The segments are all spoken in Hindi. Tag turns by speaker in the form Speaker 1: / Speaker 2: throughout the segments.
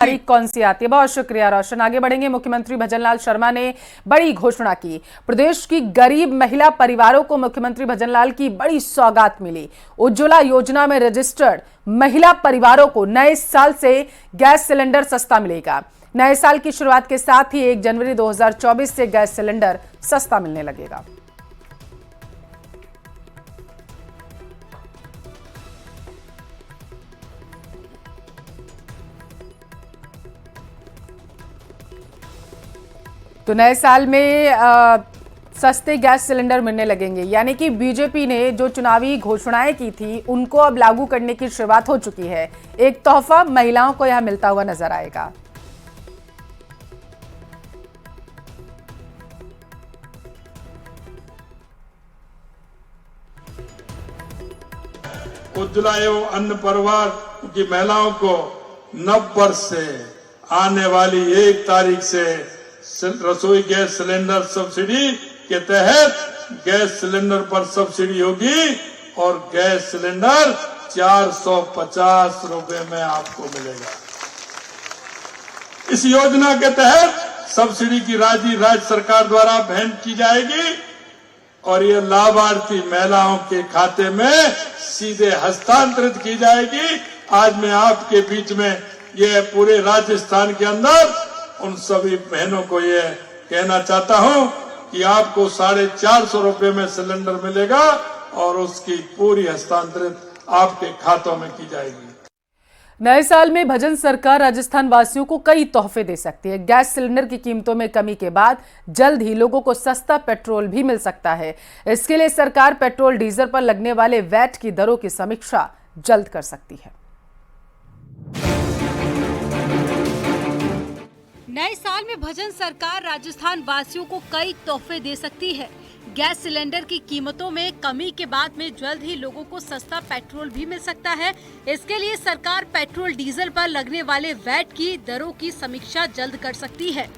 Speaker 1: तारीख कौन सी आती है? बहुत शुक्रिया रोशन। आगे बढ़ेंगे। मुख्यमंत्री भजनलाल शर्मा ने बड़ी घोषणा की। प्रदेश की गरीब महिला परिवारों को मुख्यमंत्री भजनलाल की बड़ी सौगात मिली। उज्ज्वला योजना में रजिस्टर्ड महिला परिवारों को नए साल से गैस सिलेंडर सस्ता मिलेगा। नए साल की शुरुआत के साथ ही 1 जनवरी 2024 से गैस सिलेंडर सस्ता मिलने लगेगा। तो नए साल में सस्ते गैस सिलेंडर मिलने लगेंगे, यानी कि बीजेपी ने जो चुनावी घोषणाएं की थी उनको अब लागू करने की शुरुआत हो चुकी है। एक तोहफा महिलाओं को यह मिलता हुआ नजर आएगा।
Speaker 2: उज्ज्वला एवं अन्य परिवार की महिलाओं को नव वर्ष से आने वाली 1 तारीख से रसोई गैस सिलेंडर सब्सिडी के तहत गैस सिलेंडर पर सब्सिडी होगी और गैस सिलेंडर 450 रुपए में आपको मिलेगा। इस योजना के तहत सब्सिडी की राशि राज्य सरकार द्वारा भेंट की जाएगी और ये लाभार्थी महिलाओं के खाते में सीधे हस्तांतरित की जाएगी। आज मैं आपके बीच में ये पूरे राजस्थान के अंदर उन सभी बहनों को ये कहना चाहता हूं कि आपको 450 रुपए में सिलेंडर मिलेगा और उसकी पूरी हस्तांतरित आपके खातों में की जाएगी।
Speaker 1: नए साल में भजन सरकार राजस्थान वासियों को कई तोहफे दे सकती है। गैस सिलेंडर की कीमतों में कमी के बाद जल्द ही लोगों को सस्ता पेट्रोल भी मिल सकता है। इसके लिए सरकार पेट्रोल डीजल पर लगने वाले वैट की दरों की समीक्षा जल्द कर सकती है।
Speaker 3: नए साल में भजन सरकार राजस्थान वासियों को कई तोहफे दे सकती है। गैस सिलेंडर की कीमतों में कमी के बाद में जल्द ही लोगों को सस्ता पेट्रोल भी मिल सकता है। इसके लिए सरकार पेट्रोल डीजल पर लगने वाले वैट की दरों की समीक्षा जल्द कर सकती है।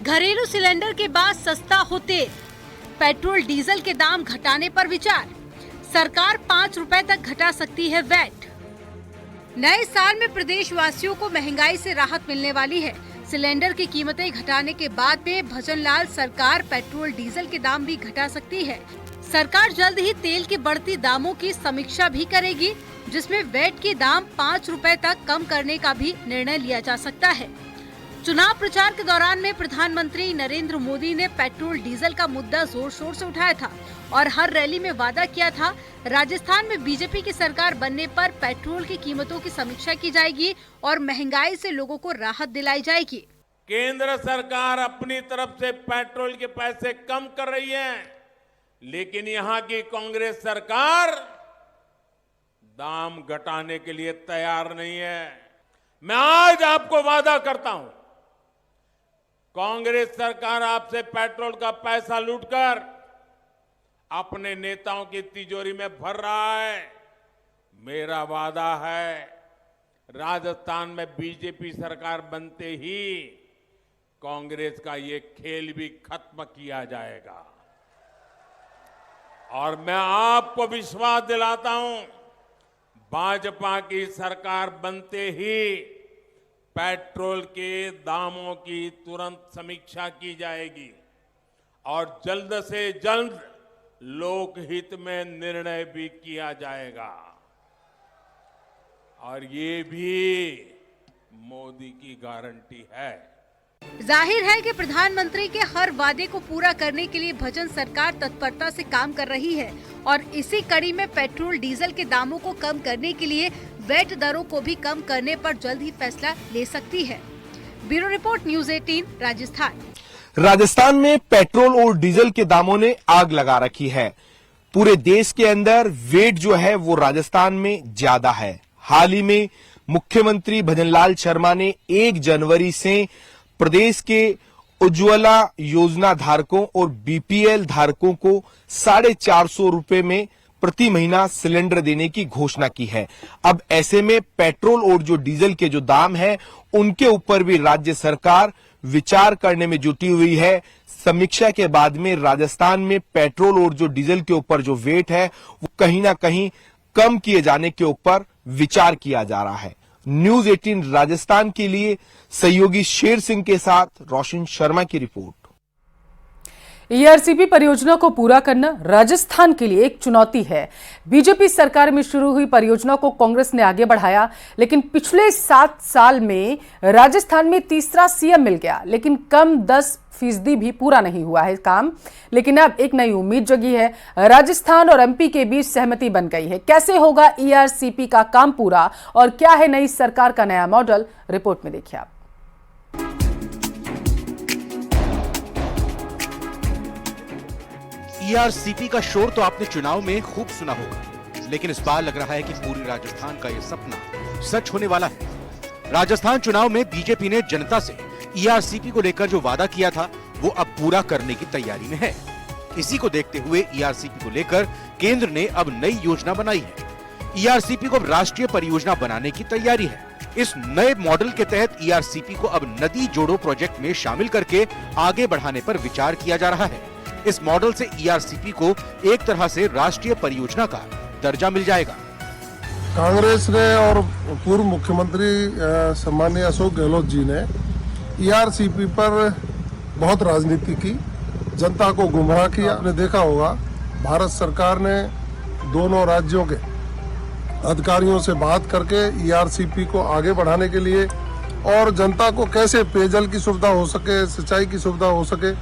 Speaker 3: घरेलू सिलेंडर के बाद सस्ता होते पेट्रोल डीजल के दाम घटाने पर विचार। सरकार 5 रुपए तक घटा सकती है वैट। नए साल में प्रदेश वासियों को महंगाई से राहत मिलने वाली है। सिलेंडर की कीमतें घटाने के बाद में भजनलाल सरकार पेट्रोल डीजल के दाम भी घटा सकती है। सरकार जल्द ही तेल के बढ़ती दामों की समीक्षा भी करेगी, जिसमें वैट के दाम 5 रुपए तक कम करने का भी निर्णय लिया जा सकता है। चुनाव प्रचार के दौरान में प्रधानमंत्री नरेंद्र मोदी ने पेट्रोल डीजल का मुद्दा जोर शोर से उठाया था और हर रैली में वादा किया था राजस्थान में बीजेपी की सरकार बनने पर पेट्रोल की कीमतों की समीक्षा की जाएगी और महंगाई से लोगों को राहत दिलाई जाएगी।
Speaker 4: केंद्र सरकार अपनी तरफ से पेट्रोल के पैसे कम कर रही है, लेकिन यहाँ की कांग्रेस सरकार दाम घटाने के लिए तैयार नहीं है। मैं आज आपको वादा करता हूं, कांग्रेस सरकार आपसे पेट्रोल का पैसा लूटकर अपने नेताओं की तिजोरी में भर रहा है। मेरा वादा है, राजस्थान में बीजेपी सरकार बनते ही कांग्रेस का ये खेल भी खत्म किया जाएगा। और मैं आपको विश्वास दिलाता हूं, भाजपा की सरकार बनते ही पेट्रोल के दामों की तुरंत समीक्षा की जाएगी और जल्द से जल्द लोकहित में निर्णय भी किया जाएगा। और ये भी मोदी की गारंटी है।
Speaker 3: जाहिर है कि प्रधानमंत्री के हर वादे को पूरा करने के लिए भजन सरकार तत्परता से काम कर रही है और इसी कड़ी में पेट्रोल डीजल के दामों को कम करने के लिए वैट दरों को भी कम करने पर जल्द ही फैसला ले सकती है। Bureau report, news 18 Rajasthan.
Speaker 5: Rajasthan में पेट्रोल और डीजल के दामों ने आग लगा रखी है। पूरे देश के अंदर वेट जो है वो राजस्थान में ज्यादा है। हाल ही में मुख्यमंत्री भजनलाल शर्मा ने 1 जनवरी से प्रदेश के उज्ज्वला योजना धारकों और बीपीएल धारकों को 450 रुपए में प्रति महीना सिलेंडर देने की घोषणा की है। अब ऐसे में पेट्रोल और जो डीजल के जो दाम है उनके ऊपर भी राज्य सरकार विचार करने में जुटी हुई है। समीक्षा के बाद में राजस्थान में पेट्रोल और जो डीजल के ऊपर जो वेट है वो कहीं ना कहीं कम किए जाने के ऊपर विचार किया जा रहा है। न्यूज 18 राजस्थान के लिए सहयोगी शेर सिंह के साथ रोशन शर्मा की रिपोर्ट।
Speaker 1: ईआरसीपी परियोजना को पूरा करना राजस्थान के लिए एक चुनौती है। बीजेपी सरकार में शुरू हुई परियोजना को कांग्रेस ने आगे बढ़ाया, लेकिन पिछले 7 साल में राजस्थान में तीसरा सीएम मिल गया, लेकिन कम 10% भी पूरा नहीं हुआ है काम। लेकिन अब एक नई उम्मीद जगी है। राजस्थान और एमपी के बीच सहमति बन गई है। कैसे होगा ईआरसीपी का काम पूरा और क्या है नई सरकार का नया मॉडल, रिपोर्ट में देखिए आप।
Speaker 6: ईआरसीपी का शोर तो आपने चुनाव में खूब सुना होगा, लेकिन इस बार लग रहा है कि पूरी राजस्थान का यह सपना सच होने वाला है। राजस्थान चुनाव में बीजेपी ने जनता से ईआरसीपी को लेकर जो वादा किया था वो अब पूरा करने की तैयारी में है। इसी को देखते हुए ईआरसीपी को लेकर केंद्र ने अब नई योजना बनाई है। ईआरसीपी को अब राष्ट्रीय परियोजना बनाने की तैयारी है। इस नए मॉडल के तहत ईआरसीपी को अब नदी जोड़ो प्रोजेक्ट में शामिल करके आगे बढ़ाने पर विचार किया जा रहा है। इस मॉडल से ईआरसीपी को एक तरह से राष्ट्रीय परियोजना का दर्जा मिल जाएगा।
Speaker 7: कांग्रेस ने और पूर्व मुख्यमंत्री सम्माननीय अशोक गहलोत जी ने ईआरसीपी पर बहुत राजनीति की, जनता को गुमराह किया। आपने देखा होगा भारत सरकार ने दोनों राज्यों के अधिकारियों से बात करके ईआरसीपी को आगे बढ़ाने के लिए और जनता को कैसे पेयजल की सुविधा हो सके, सिंचाई की सुविधा हो सके,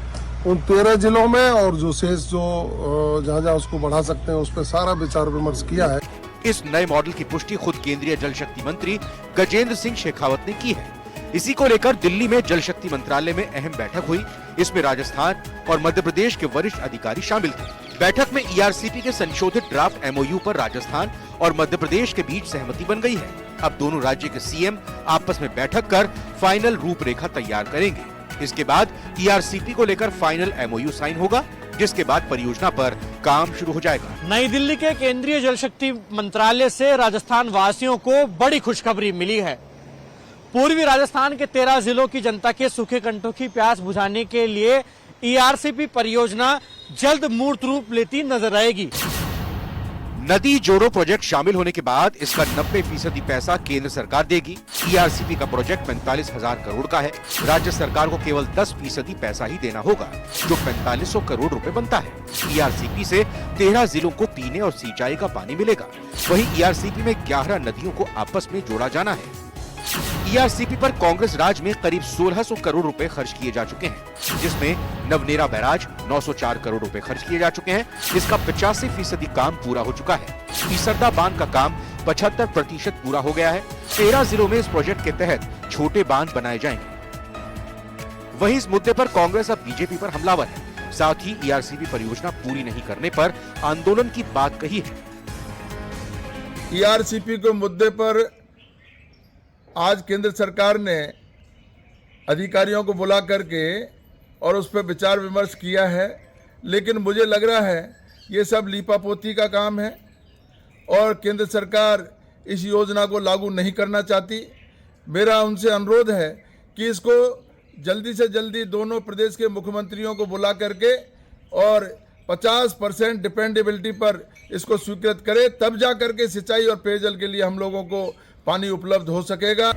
Speaker 7: उन 13 जिलों में और जो शेष जो जहाँ उसको बढ़ा सकते हैं उस पर सारा विचार विमर्श किया है।
Speaker 6: इस नए मॉडल की पुष्टि खुद केंद्रीय जल शक्ति मंत्री गजेंद्र सिंह शेखावत ने की है। इसी को लेकर दिल्ली में जल शक्ति मंत्रालय में अहम बैठक हुई। इसमें राजस्थान और मध्य प्रदेश के वरिष्ठ अधिकारी शामिल थे। बैठक में ईआरसीपी के संशोधित ड्राफ्ट एमओयू पर राजस्थान और मध्य प्रदेश के बीच सहमति बन गई है। अब दोनों राज्य के सीएम आपस में बैठक कर फाइनल रूपरेखा तैयार करेंगे। इसके बाद ईआरसीपी को लेकर फाइनल एमओयू साइन होगा, जिसके बाद परियोजना पर काम शुरू हो जाएगा।
Speaker 8: नई दिल्ली के केंद्रीय जल शक्ति मंत्रालय से राजस्थान वासियों को बड़ी खुशखबरी मिली है। पूर्वी राजस्थान के 13 जिलों की जनता के सूखे कंठों की प्यास बुझाने के लिए ईआरसीपी परियोजना जल्द मूर्त रूप लेती नजर आएगी।
Speaker 6: नदी जोड़ो प्रोजेक्ट शामिल होने के बाद इसका 90% पैसा केंद्र सरकार देगी। ईआरसीपी का प्रोजेक्ट 45,000 करोड़ का है। राज्य सरकार को केवल 10% पैसा ही देना होगा, जो 4500 करोड़ रुपए बनता है। ईआरसीपी से 13 जिलों को पीने और सिंचाई का पानी मिलेगा। वहीं ईआरसीपी में 11 नदियों को आपस में जोड़ा जाना है। ईआरसीपी पर कांग्रेस राज में करीब 1600 करोड़ रुपए खर्च किए जा चुके हैं, जिसमें नवनेरा बैराज 904 करोड़ रुपए खर्च किए जा चुके हैं। इसका 85% काम पूरा हो चुका है। ईसरदा बांध का काम 75% पूरा हो गया है। 13 जिलों में इस प्रोजेक्ट के तहत छोटे बांध बनाए जाएंगे। वहीं इस मुद्दे पर कांग्रेस अब बीजेपी पर हमलावर है। साथ ही ईआरसीपी परियोजना पूरी नहीं करने पर आंदोलन की बात कही है।
Speaker 9: ईआरसीपी के मुद्दे पर आज केंद्र सरकार ने अधिकारियों को बुला करके और उस पर विचार विमर्श किया है, लेकिन मुझे लग रहा है ये सब लीपापोती का काम है और केंद्र सरकार इस योजना को लागू नहीं करना चाहती। मेरा उनसे अनुरोध है कि इसको जल्दी से जल्दी दोनों प्रदेश के मुख्यमंत्रियों को बुला करके और 50% डिपेंडेबिलिटी पर इसको स्वीकृत करे, तब जा करके सिंचाई और पेयजल के लिए हम लोगों को पानी उपलब्ध हो सकेगा।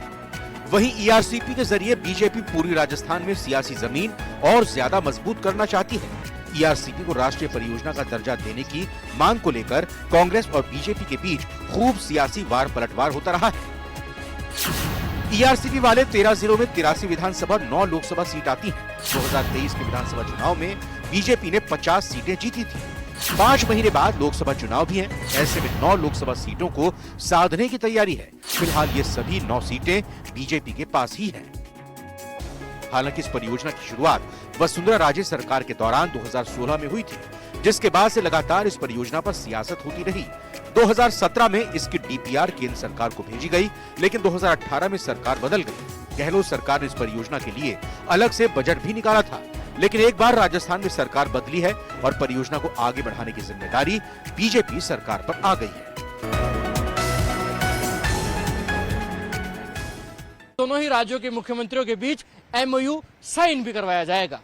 Speaker 6: वहीं ईआरसीपी के जरिए बीजेपी पूरी राजस्थान में सियासी जमीन और ज्यादा मजबूत करना चाहती है। ईआरसीपी को राष्ट्रीय परियोजना का दर्जा देने की मांग को लेकर कांग्रेस और बीजेपी के बीच खूब सियासी वार पलटवार होता रहा है। ईआरसीपी वाले 13 जिलों में 83 विधानसभा 9 लोकसभा सीट आती हैं। 2023 के विधानसभा चुनाव में बीजेपी ने 50 सीटें जीती थी। 5 महीने बाद लोकसभा चुनाव भी हैं। ऐसे में 9 लोकसभा सीटों को साधने की तैयारी है। फिलहाल ये सभी 9 सीटें बीजेपी के पास ही हैं। हालांकि इस परियोजना की शुरुआत वसुंधरा राजे सरकार के दौरान 2016 में हुई थी, जिसके बाद से लगातार इस परियोजना पर सियासत होती रही। 2017 में इसकी डीपीआर केंद्र सरकार को भेजी गई, लेकिन 2018 में सरकार बदल गई। गहलोत सरकार ने इस परियोजना के लिए अलग से बजट भी निकाला था, लेकिन एक बार राजस्थान में सरकार बदली है और परियोजना को आगे बढ़ाने की जिम्मेदारी बीजेपी सरकार पर आ गई है।
Speaker 8: दोनों ही राज्यों के मुख्यमंत्रियों के बीच एमओयू साइन भी करवाया जाएगा।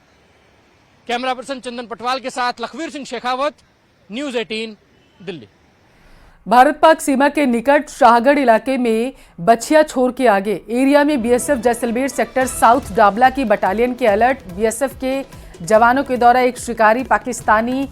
Speaker 8: कैमरा पर्सन चंदन पटवाल के साथ लखवीर सिंह शेखावत, न्यूज 18 दिल्ली।
Speaker 1: भारत पाक सीमा के निकट शाहगढ़ इलाके में बछिया छोर के आगे एरिया में BSF Jaisalmer sector south Dabla की बटालियन के अलर्ट बीएसएफ के जवानों के द्वारा एक शिकारी पाकिस्तानी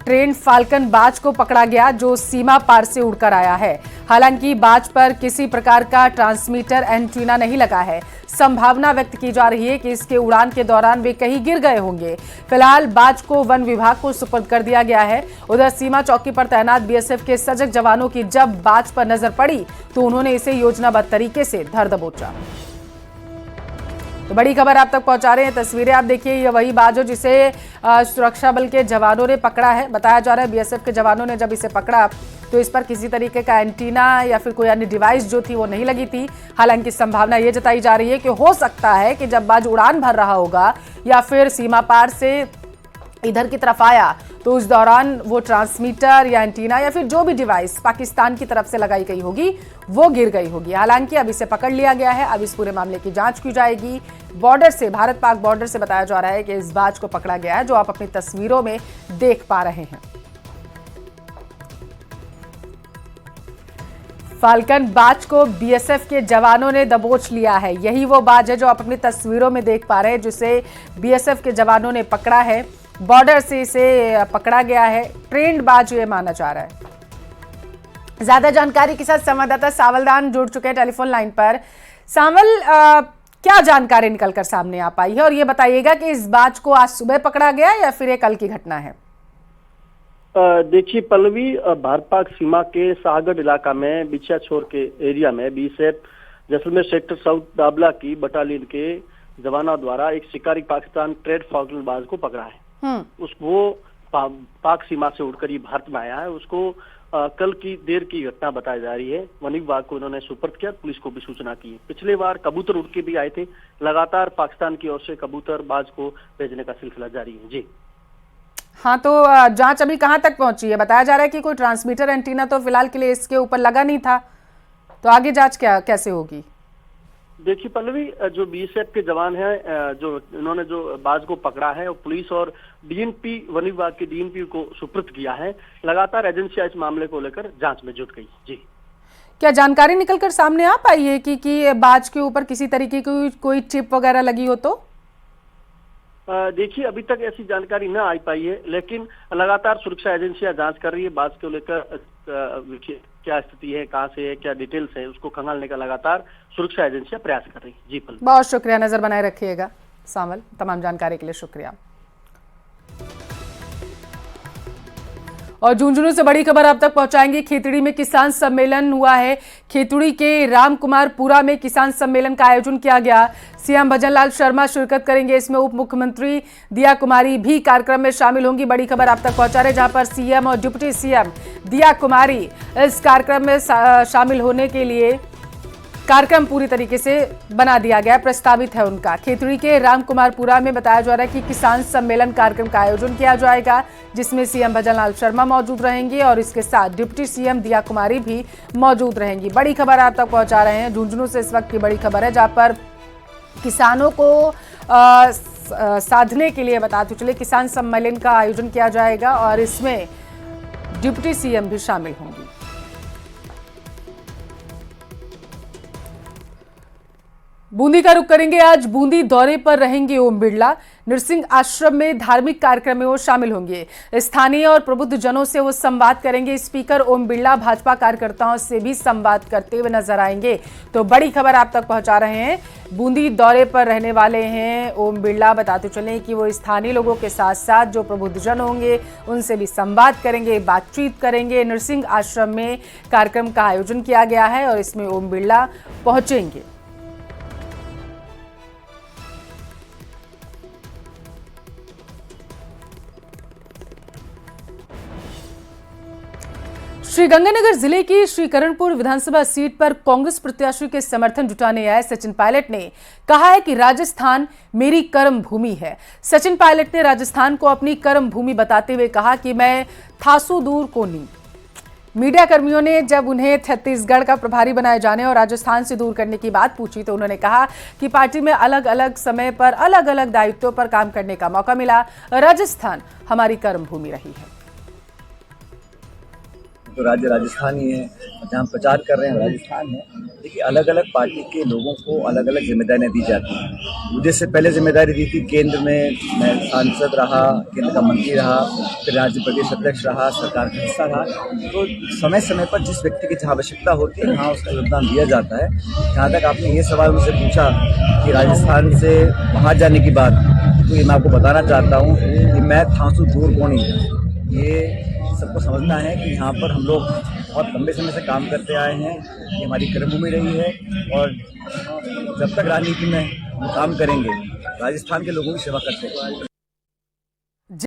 Speaker 1: ट्रेंड फाल्कन बाज को पकड़ा गया जो सीमा पार से उड़कर आया है। हालांकि बाज पर किसी प्रकार का ट्रांसमीटर एंटीना नहीं लगा है। संभावना व्यक्त की जा रही है कि इसके उड़ान के दौरान वे कहीं गिर गए होंगे। फिलहाल बाज को वन विभाग को सुपुर्द कर दिया गया है। उधर सीमा चौकी पर तैनात बीएसएफ के सजग जवानों की जब बाज पर नजर पड़ी तो उन्होंने इसे योजनाबद्ध तरीके से धर दबोचा। तो बड़ी खबर आप तक पहुंचा रहे हैं। तस्वीरें आप देखिए, ये वही बाज हो जिसे सुरक्षा बल के जवानों ने पकड़ा है। बताया जा रहा है बीएसएफ के जवानों ने जब इसे पकड़ा तो इस पर किसी तरीके का एंटीना या फिर कोई अन्य डिवाइस जो थी वो नहीं लगी थी। हालांकि संभावना ये जताई जा रही है कि हो सकता है कि जब बाज उड़ान भर रहा होगा या फिर सीमा पार से इधर की तरफ आया तो उस दौरान वो ट्रांसमीटर या एंटीना या फिर जो भी डिवाइस पाकिस्तान की तरफ से लगाई गई होगी वो गिर गई होगी। हालांकि अब इसे पकड़ लिया गया है। अब इस पूरे मामले की जांच की जाएगी। बॉर्डर से, भारत पाक बॉर्डर से बताया जा रहा है कि इस बाज को पकड़ा गया है जो आप अपनी तस्वीरों में देख पा रहे हैं। फाल्कन बाज को बीएसएफ के जवानों ने दबोच लिया है। यही वो बाज है जो आप अपनी तस्वीरों में देख पा रहे हैं जिसे बीएसएफ के जवानों ने पकड़ा है। बॉर्डर से इसे पकड़ा गया है। ट्रेंड बाज ये माना जा रहा है। ज्यादा जानकारी के साथ संवाददाता सावलदान जुड़ चुके हैं टेलीफोन लाइन पर। सावल, क्या जानकारी निकलकर सामने आ पाई है और ये बताइएगा कि इस बाज को आज सुबह पकड़ा गया या फिर ये कल की घटना है?
Speaker 10: देखिए पल्लवी, भारत पाक सीमा के शाहगढ़ इलाका में बिछिया छोर के एरिया में बीएसएफ जैसलमेर सेक्टर साउथ दाबला की बटालियन के जवानों द्वारा एक शिकारी पाकिस्तान ट्रेड फाल्कन बाज को पकड़ा है। वो पाक सीमा से उड़कर ये भारत में आया है। उसको कल की देर की घटना बताई जा रही है। वन विभाग को इन्होंने सुपुर्द किया, पुलिस को भी सूचना की। पिछले बार कबूतर उड़ के भी आए थे। लगातार पाकिस्तान की ओर से कबूतर बाज को भेजने का सिलसिला जारी है। जी
Speaker 1: हाँ, तो जांच अभी कहां तक पहुंची है? बताया जा रहा है कि कोई ट्रांसमीटर एंटीना तो फिलहाल के लिए इसके ऊपर लगा नहीं था, तो आगे जांच कैसे होगी?
Speaker 10: देखिए पल्लवी, जो बीएसएफ के जवान हैं जो इन्होंने जो बाज को पकड़ा है और पुलिस और डीएनपी, वन विभाग के डीएनपी को सुपुर्द किया है। लगातार एजेंसियां इस मामले को लेकर जांच में जुट गई। जी,
Speaker 1: क्या जानकारी निकलकर सामने आ पाई है कि बाज के ऊपर किसी तरीके की कोई चिप वगैरह लगी हो? तो
Speaker 10: देखिए अभी तक ऐसी जानकारी न आ पाई है, लेकिन लगातार सुरक्षा एजेंसियां जांच कर रही है। बाज को लेकर क्या स्थिति है, कहां से है, क्या डिटेल्स है, उसको खंगालने का लगातार सुरक्षा एजेंसियां प्रयास कर रही है। जी पल,
Speaker 1: बहुत शुक्रिया, नजर बनाए रखिएगा सावल। तमाम जानकारी के लिए शुक्रिया। और झुंझुनू से बड़ी खबर आप तक पहुंचाएंगे। खेतड़ी में किसान सम्मेलन हुआ है। खेतड़ी के रामकुमारपुरा में किसान सम्मेलन का आयोजन किया गया। सीएम भजनलाल शर्मा शिरकत करेंगे। इसमें उप मुख्यमंत्री दिया कुमारी भी कार्यक्रम में शामिल होंगी। बड़ी खबर आप तक पहुंचा रहे, जहां पर सीएम और डिप्टी सीएम दिया कुमारी इस कार्यक्रम में शामिल होने के लिए कार्यक्रम पूरी तरीके से बना दिया गया, प्रस्तावित है उनका। खेतड़ी के रामकुमारपुरा में बताया जा रहा है कि किसान सम्मेलन कार्यक्रम का आयोजन किया जाएगा, जिसमें सीएम भजनलाल शर्मा मौजूद रहेंगे और इसके साथ डिप्टी सीएम दिया कुमारी भी मौजूद रहेंगी। बड़ी खबर आप तक पहुंचा रहे हैं। झुंझुनू से इस वक्त की बड़ी खबर है, जहां पर किसानों को साधने के लिए बताते चले किसान सम्मेलन का आयोजन किया जाएगा और इसमें डिप्टी सीएम भी शामिल होंगी। बूंदी का रुख करेंगे। आज बूंदी दौरे पर रहेंगे ओम बिरला। नरसिंह आश्रम में धार्मिक कार्यक्रम में वो शामिल होंगे। स्थानीय और प्रबुद्ध जनों से वो संवाद करेंगे। स्पीकर ओम बिरला भाजपा कार्यकर्ताओं से भी संवाद करते हुए नजर आएंगे। तो बड़ी खबर आप तक पहुंचा रहे हैं। बूंदी दौरे पर रहने वाले हैं ओम बिरला। बताते चलें कि वो स्थानीय लोगों के साथ साथ जो प्रबुद्ध जन होंगे उनसे भी संवाद करेंगे, बातचीत करेंगे। नरसिंह आश्रम में कार्यक्रम का आयोजन किया गया है और इसमें ओम बिरला पहुंचेंगे। श्रीगंगानगर जिले की श्रीकरणपुर विधानसभा सीट पर कांग्रेस प्रत्याशी के समर्थन जुटाने आए सचिन पायलट ने कहा है कि राजस्थान मेरी कर्म भूमि है। सचिन पायलट ने राजस्थान को अपनी कर्म भूमि बताते हुए कहा कि मैं थासू दूर कोनी। मीडिया कर्मियों ने जब उन्हें छत्तीसगढ़ का प्रभारी बनाए जाने और राजस्थान से दूर करने की बात पूछी तो उन्होंने कहा कि पार्टी में अलग अलग समय पर अलग अलग दायित्वों पर काम करने का मौका मिला। राजस्थान हमारी कर्म भूमि रही है।
Speaker 11: तो राज्य राजस्थान ही है, जहाँ प्रचार कर रहे हैं राजस्थान है। देखिए, अलग अलग पार्टी के लोगों को अलग अलग जिम्मेदारियां दी जाती हैं। मुझे से पहले जिम्मेदारी दी थी केंद्र में, मैं सांसद रहा, केंद्र का मंत्री रहा, फिर राज्य प्रदेश अध्यक्ष रहा, सरकार का हिस्सा रहा। तो समय समय पर जिस व्यक्ति की जहाँ आवश्यकता होती है वहाँ उसका योगदान दिया जाता है। जहाँ तक आपने ये सवाल मुझसे पूछा कि राजस्थान से बाहर जाने की बात, तो ये मैं आपको बताना चाहता हूँ कि मैं थांसू दूर को नहीं हूँ। ये सबको समझना है कि यहाँ पर हम लोग बहुत लंबे समय से काम करते आए हैं, ये हमारी कर्मभूमि रही है, और जब तक राजनीति में हम काम करेंगे राजस्थान के लोगों की सेवा करते हैं।